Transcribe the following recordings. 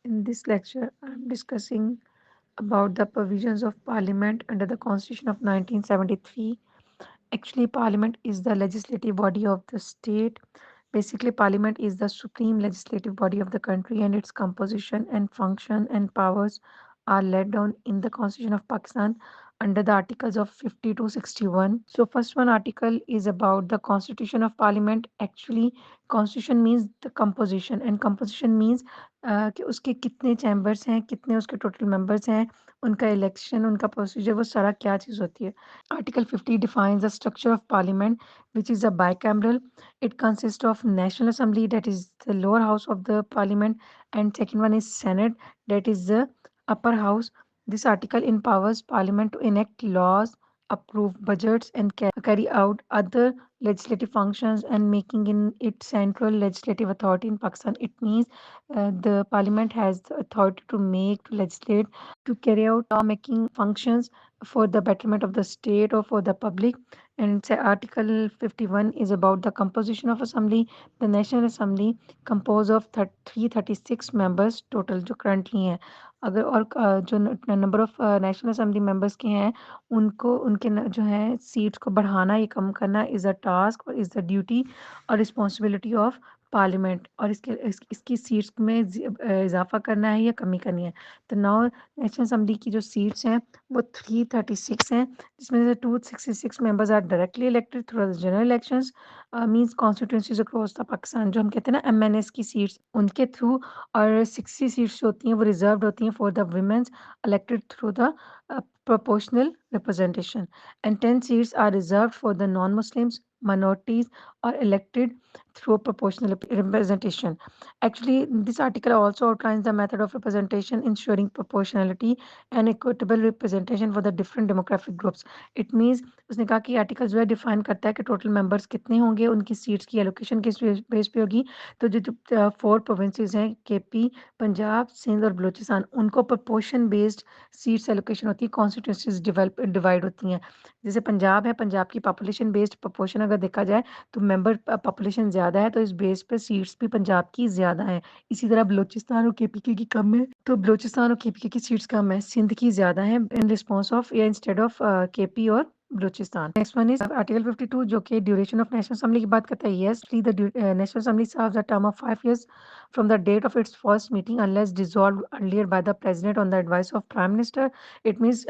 In this lecture, I'm discussing about the provisions of Parliament under the Constitution of 1973. Actually, Parliament is the legislative body of the state. Basically, Parliament is the supreme legislative body of the country, and its composition and function and powers are laid down in the Constitution of Pakistan under the articles of 50 to 61. So, first one article is about the Constitution of Parliament. Actually, Constitution means the composition, and composition means कि उसके कितने chambers हैं, कितने उसके total members हैं, उनका election, उनका procedure, वो सारा क्या चीज़ होती है. Article 50 defines the structure of parliament, which is a bicameral. It consists of National Assembly, that is the lower house of the parliament, and second one is Senate, that is the upper house. This article empowers parliament to enact laws, approve budgets, and carry out other legislative functions, and making in it central legislative authority in Pakistan. It means the parliament has the authority to make, to legislate, to carry out lawmaking functions for the betterment of the state or for the public. And say Article 51 is about the composition of assembly. The National Assembly composed of 336 members total जो currently हैं. अगर और जो number of national assembly members के हैं उनको उनके जो है सीट्स को बढ़ाना या कम करना इज़ अ टास्क और इज़ द ड्यूटी और रिस्पॉन्सिबिलिटी ऑफ पार्लियामेंट. और इसकी सीट्स में इजाफा करना है या कमी करनी है. तो नाउ नेशनल असेंबली की जो सीट्स हैं वो 336 हैं, जिसमें से 266 members are directly elected through the general elections, means constituencies across the Pakistan, जो हम कहते हैं ना एमएनएस की सीट्स उनके थ्रू. और 60 सीट्स जो होती हैं वो रिजर्व्ड होती हैं for the women's elected through the proportional representation, and 10 seats are reserved for the non-Muslims, minorities, or elected through proportional representation. Actually, this article also outlines the method of representation, ensuring proportionality and equitable representation for the different demographic groups. It means उसने कहा कि article जो है define करता है कि total members कितने होंगे, उनकी सीट्स की एलोकेशन किस बेस पे होगी. तो जो 4 प्रोविंसेस हैं, केपी, पंजाब, सिंध और बलूचिस्तान, उनको प्रोपोर्शन बेस्ड सीट्स एलोकेशन होती है, कॉन्स्टिट्यूंसीज डिवाइड होती हैं. जैसे पंजाब है, पंजाब की पॉपुलेशन बेस्ड प्रोपोर्शन अगर देखा जाए तो मेंबर पॉपुलेशन ज़्यादा है, तो इस बेस पे सीट्स भी पंजाब की ज़्यादा हैं. इसी तरह बलूचिस्तान और केपीके की कम है, तो बलूचिस्तान और केपीके की सीट्स कम है. सिंध की ज़्यादा है इन रिस्पॉन्स ऑफ या इंस्टेड ऑफ केपी और Balochistan. Next one is article 52 जो कि ड्यूरेशन ऑफ नेशनल असेंबली की बात करता है. Yes, the national assembly serves a term of 5 years from the date of its first meeting unless dissolved earlier by the president on the advice of prime minister. It means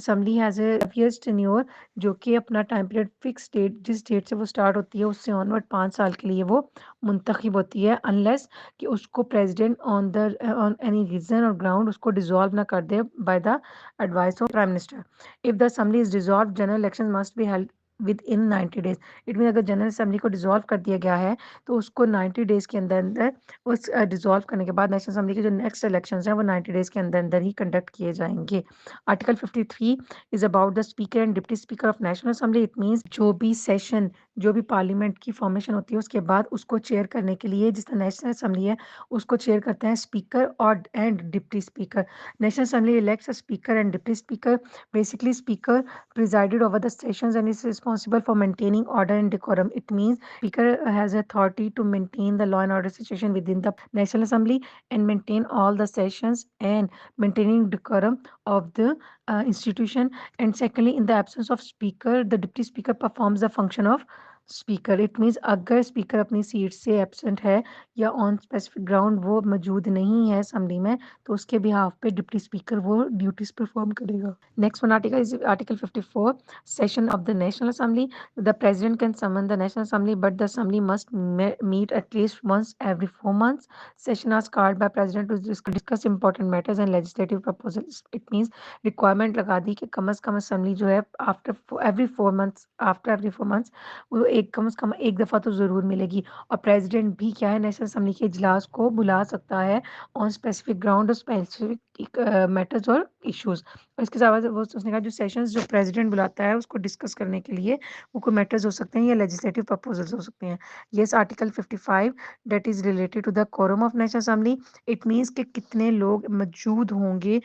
assembly has a 5 years tenure, जो कि अपना time period fix date जिस date से वो start होती है उससे onward 5 साल के लिए वो मुंतखब होती है, अनलेस कि उसको प्रेसिडेंट ऑन एनी रीजन और ग्राउंड उसको डिसॉल्व ना कर दे by the advice of prime minister. If the assembly is dissolve, general election must be held within 90 days. It mean अगर जनरल असेंबली को डिसॉल्व कर दिया गया है तो उसको 90 डेज के अंदर अंदर उस डिसॉल्व करने के बाद नेशनल असेंबली के जो नेक्स्ट इलेक्शंस हैं वो 90 डेज के अंदर अंदर ही कंडक्ट किए जाएंगे. Article 53 is about the speaker and deputy speaker of national assembly. It means जो भी सेशन, जो भी पार्लियामेंट की फॉर्मेशन होती है उसके बाद उसको चेयर करने के लिए जिस नेशनल असेंबली है उसको चेयर करते हैं स्पीकर और and deputy speaker. National assembly elects a speaker and deputy speaker. Basically speaker presided over the sessions and is responsible for maintaining order and decorum. It means speaker has authority to maintain the law and order situation within the national assembly and maintain all the sessions and maintaining decorum of the institution. And secondly, in the absence of speaker, the deputy speaker performs the function of speaker. It means अगर speaker अपनी seat से absent है या on specific ground वो मौजूद नहीं है assembly में, तो उसके बिहाफ पे डिप्टी स्पीकर वो ड्यूटीज परफॉर्म करेगा. Next one article is article 54, session of the national assembly. The president can summon the national assembly but the assembly must meet at least once every 4 months. Session are called by president to discuss important matters and legislative proposals. It means requirement लगा दी कि कम से कम assembly जो है after every 4 months वो एक कम से कम एक दफ़ा तो ज़रूर मिलेगी. और प्रेसिडेंट भी क्या है नेशनल असेंबली के इजलास को बुला सकता है ऑन स्पेसिफिक ग्राउंड और स्पेसिफिक मैटर्स और इश्यूज. और इसके अलावा वो उसने कहा जो सेशंस जो प्रेसिडेंट बुलाता है उसको डिस्कस करने के लिए वो कोई मैटर्स हो सकते हैं या लेजिस्लेटिव प्रपोजल्स हो सकते हैं. Yes, article 55 that is related to the quorum of national assembly. It means कि कितने लोग मौजूद होंगे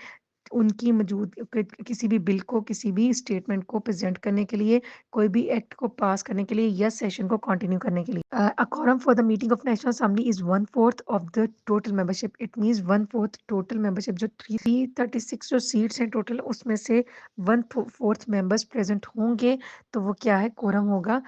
उनकी मौजूद किसी भी बिल को, किसी भी स्टेटमेंट को प्रेज़ेंट करने के लिए, कोई भी एक्ट को पास करने के लिए या सेशन को कंटिन्यू करने के लिए। अ quorum for the meeting of National Assembly is 1/4 of the total membership. It means 1/4 total membership जो 336 जो सीट्स हैं टोटल उसमें से 1/4 मेंबर्स प्रेज़ेंट होंगे, तो वो क्या है कोरम होगा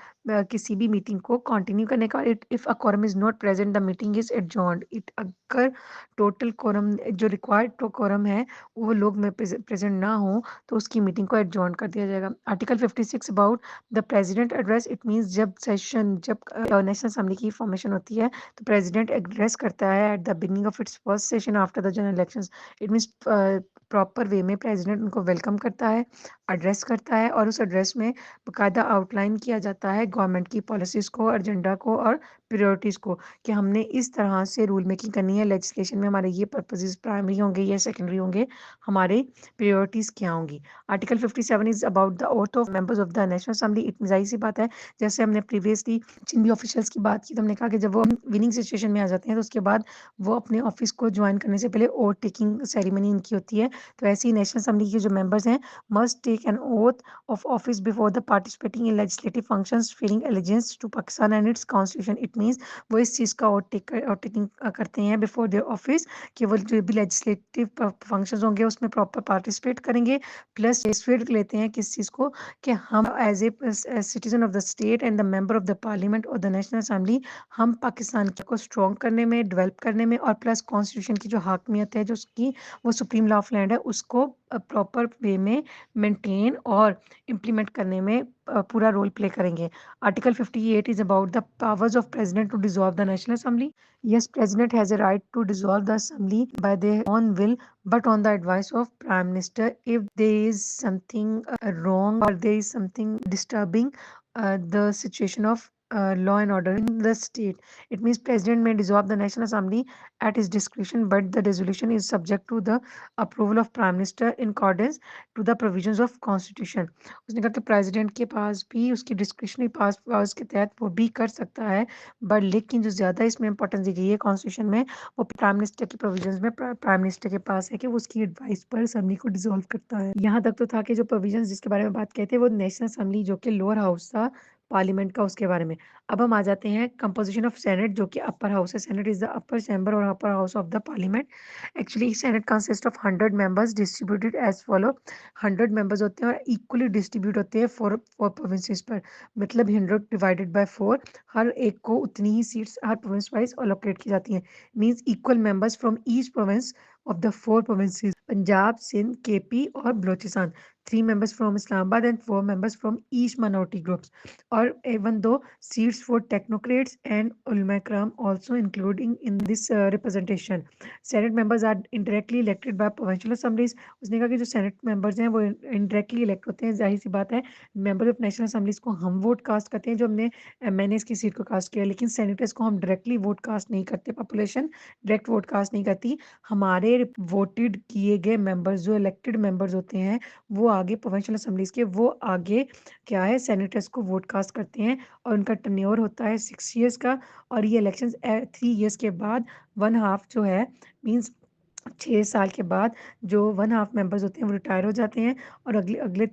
किसी भी मीटिंग को कंटिन्यू करने का। It if a quorum is not present the meeting is adjourned. It अगर टोटल कोरम जो रिक्वायर्ड तो कोरम है वो लोग में प्रेजेंट ना हो तो उसकी मीटिंग को एडजॉर्न कर दिया जाएगा। Article 56 about the president address. It means जब नेशनल असेंबली की फॉर्मेशन होती है तो प्रेसिडेंट एड्रेस करता है at the beginning of its first session after the general elections. It means proper way में प्रेसिडेंट उनको वेलकम करता है, एड्रेस करता है और उस एड्रेस में बाकायदा आउटलाइन किया जाता है गवर्नमेंट की पॉलिसीज़ को, एजेंडा को और प्रायोरिटीज़ को कि हमने इस तरह से रूल मेकिंग करनी है, लेजिस्लेशन में हमारे ये पर्पसेस प्राइमरी होंगे या सेकेंडरी होंगे, हमारे प्रायोरिटीज़ क्या होंगी। Article 57 is about the oath of members of the national assembly. इतनी ज़ाहिर-सी बात है, जैसे हमने प्रीवियसली जिन भी ऑफिशियल्स की बात की तो हमने कहा कि जब वो विनिंग सिचुएशन में आ जाते हैं तो उसके बाद वो अपने ऑफिस को ज्वाइन करने से पहले ओथ टेकिंग सेरेमनी इनकी होती है। तो ऐसे ही नेशनल असेंबली के जो मेंबर्स हैं must take an oath of office before the participating in legislative functions feeling allegiance to Pakistan and its constitution. It means वो इस चीज़ का टेकिंग करते हैं बिफोर देयर ऑफिस कि वो जो भी लेजिस्लेटिव फंक्शंस होंगे उसमें प्रॉपर पार्टिसिपेट करेंगे, प्लस फिर लेते हैं किस चीज़ को कि हम as a citizen of the state and the member of the parliament और द नेशनल असेंबली हम पाकिस्तान को स्ट्रॉन्ग करने में, डेवलप करने में और प्लस कॉन्स्टिट्यूशन की जो हाकमियत है जो उसकी वो सुप्रीम लॉ ऑफ लैंड है उसको प्रॉपर वे में मेंटेन और इम्प्लीमेंट करने में पूरा रोल प्ले करेंगे। Article 58 is about the powers of president to dissolve the national assembly. Yes, president has a right to dissolve the assembly by their own will, but on the advice of prime minister. If there is something wrong or there is something disturbing the situation of law and order in the state, it means president may dissolve the national assembly at his discretion, but the resolution is subject to the approval of prime minister in accordance to the provisions of constitution. उसने कहा कि president के पास भी उसकी discretionary पास powers के तहत वो भी कर सकता है, बट लेकिन जो ज़्यादा इसमें इंपॉर्टेंस दी गई है कॉन्स्टिट्यूशन में वो प्राइम मिनिस्टर के प्रोविजंस में प्राइम मिनिस्टर के पास है कि वो उसकी एडवाइस पर असेंबली को डिसॉल्व करता है। यहाँ तक तो था कि जो प्रोविजंस जिसके बारे में बात कहते हैं वो नेशनल असेंबली जो कि लोअर हाउस था पार्लियामेंट का उसके बारे में। अब हम आ जाते हैं कंपोजिशन ऑफ सेनेट जो कि अपर हाउस है। Senate is the upper chamber और upper house of the parliament. Actually senate consist of 100 members distributed as follow. 100 members होते हैं और इक्वली डिस्ट्रीब्यूट होते हैं फोर प्रोविंसेस पर, मतलब 100 डिवाइडेड बाय 4। हर एक को उतनी ही सीट्स हर प्रोविंस वाइज अलोकेट की जाती हैं। Means equal members from each province of the 4 provinces Punjab, Sindh, KP और Balochistan. 3 members from Islamabad and 4 members from each minority groups. Or even though seats for technocrats and ulama ikram also including in this representation. Senate members are indirectly elected by provincial assemblies. उसने कहा कि जो senate members हैं वो indirectly elect होते हैं। जाहिर सी बात है मेंबर ऑफ नेशनल असेंबलीज को हम वोट कास्ट करते हैं जो हमने एमएनएस की सीट को कास्ट किया, लेकिन सेनेटर्स को हम डायरेक्टली वोट कास्ट नहीं करते। पॉपुलेशन डायरेक्ट वोट कास्ट नहीं करती। हमारे वोटेड किए गए मेंबर्स जो इलेक्टेड मेंबर्स होते हैं वो आगे प्रोविंशियल असेंबलीज के वो आगे क्या है सेनेटर्स को वोट कास्ट करते हैं और उनका टर्न्योर होता है 6 ईयर्स का। और ये इलेक्शंस 3 ईयर्स के बाद 1/2 जो है मींस 6 साल के बाद जो 1/2 मेंबर्स होते हैं वो रिटायर हो जाते हैं और अगले अगले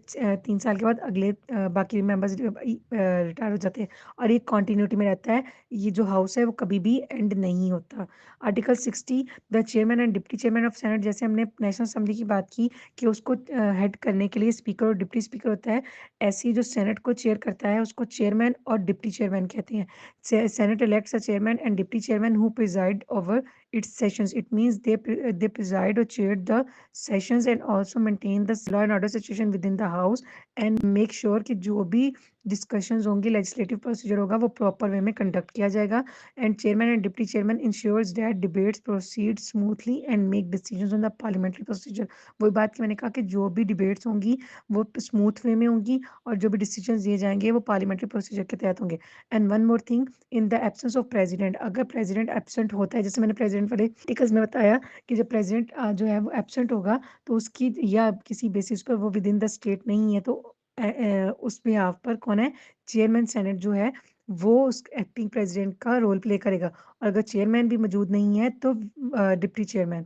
3 साल के बाद अगले बाकी मेंबर्स रिटायर हो जाते हैं और ये कंटिन्यूटी में रहता है। ये जो हाउस है वो कभी भी एंड नहीं होता। Article 60 the chairman and deputy chairman of senate. जैसे हमने नेशनल असेंबली की बात की कि उसको हेड करने के लिए स्पीकर और डिप्टी स्पीकर होता है, ऐसे ही जो सेनेट को चेयर करता है उसको चेयरमैन और डिप्टी चेयरमैन कहते हैं। Senate elects a chairman and deputy chairman who preside over its sessions. It means they preside or chair the sessions and also maintain the law and order situation within the house and make sure कि जो भी discussions होंगी legislative procedure होगा वो proper way में conduct किया जाएगा। And chairman and deputy chairman ensures that debates proceed smoothly and make decisions on the parliamentary procedure. वही बात की मैंने कहा कि जो भी डिबेट्स होंगी वो स्मूथ वे में होंगी और जो भी डिसीजंस दिए जाएंगे वो पार्लियामेंट्री प्रोसीजर के तहत होंगे। And one more thing, in the absence of president, अगर प्रेसिडेंट एब्सेंट होता है जैसे मैंने प्रेसिडेंट वाले टिकल्स में बताया कि जब प्रेसिडेंट जो है वो एब्सेंट होगा तो उसकी या किसी बेसिस पर वो विद इन द स्टेट नहीं है तो उस बिहाफ पर कौन है चेयरमैन सेनेट जो है वो उस एक्टिंग प्रेसिडेंट का रोल प्ले करेगा और अगर चेयरमैन भी मौजूद नहीं है तो deputy chairman.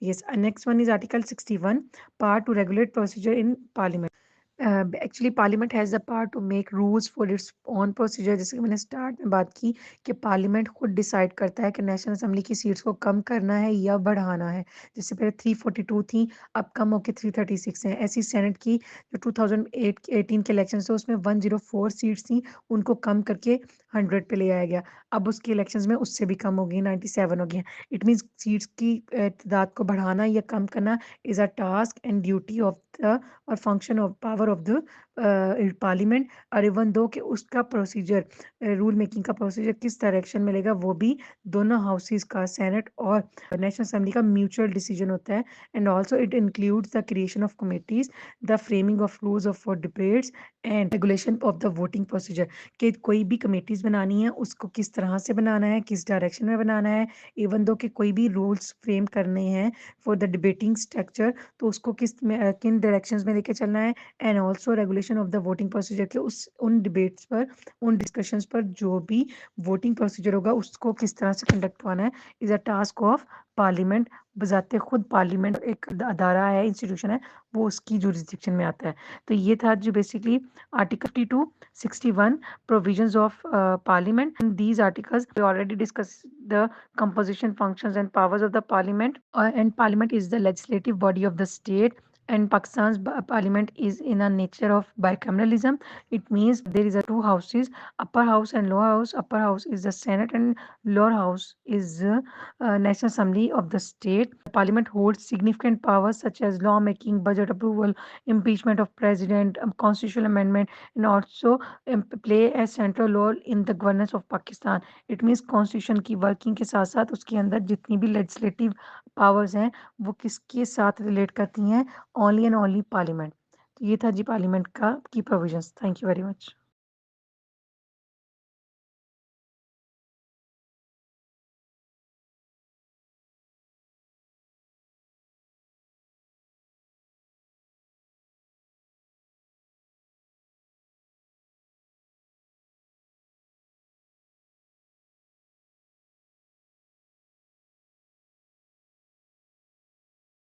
Yes, next one is Article 61, power to regulate procedure in Parliament. Actually parliament has the power to make rules for its own procedure. जैसे कि मैंने स्टार्ट में बात की कि पार्लियामेंट खुद डिसाइड करता है कि नेशनल असेंबली की सीट्स को कम करना है या बढ़ाना है। जैसे पहले 342 थी, अब कम होकर 336 हैं। ऐसी सेनेट की जो 2018 के इलेक्शन थे उसमें 104 सीट्स थी, उनको कम करके 100 पे ले आया गया। अब उसके इलेक्शन में उससे भी कम हो गई, 97 हो गई। इट मीन्स सीट्स की तादाद को बढ़ाना या कम करना is a task and duty of the और function of power of the parliament. और इवन दो कि उसका प्रोसीजर, रूल मेकिंग का प्रोसीजर किस डायरेक्शन में लेगा वो भी दोनों हाउसेस का, सेनेट और नेशनल असेंबली का म्यूचुअल डिसीजन होता है। And also it includes the creation of committees, the framing of rules of for debates and regulation of the voting procedure. कि कोई भी कमेटीज बनानी है उसको किस तरह से बनाना है, किस डायरेक्शन में बनाना है। इवन दो कि कोई भी रूल्स फ्रेम करने हैं फॉर द डिबेटिंग स्ट्रक्चर, तो उसको किन डायरेक्शंस में लेके चलना है। And also regulation of the voting procedure के उस उन डिबेट्स पर, उन डिस्कशंस पर जो भी वोटिंग प्रोसीजर होगा उसको किस तरह से कंडक्ट होना है, is a task of parliament. बजाते खुद पार्लियामेंट एक अदारा है, इंस्टीट्यूशन है, वो उसकी जुरिस्डिक्शन में आता है। तो ये था जो basically article 52, 61 provisions of parliament. And these articles we already discussed the composition, functions and powers of the parliament. And parliament is the legislative body of the state, and Pakistan's parliament is in a nature of bicameralism. It means there is a two houses, upper house and lower house. Upper house is the senate and lower house is national assembly of the state. Parliament holds significant powers such as law making, budget approval, impeachment of president, constitutional amendment, and also play a central role in the governance of Pakistan. It means constitution की working के साथ साथ उसके अंदर जितनी भी legislative powers हैं वो किसके साथ रिलेट करती हैं, ओनली एंड ओनली पार्लियामेंट। तो ये था जी पार्लियामेंट का की provisions. Thank you very much.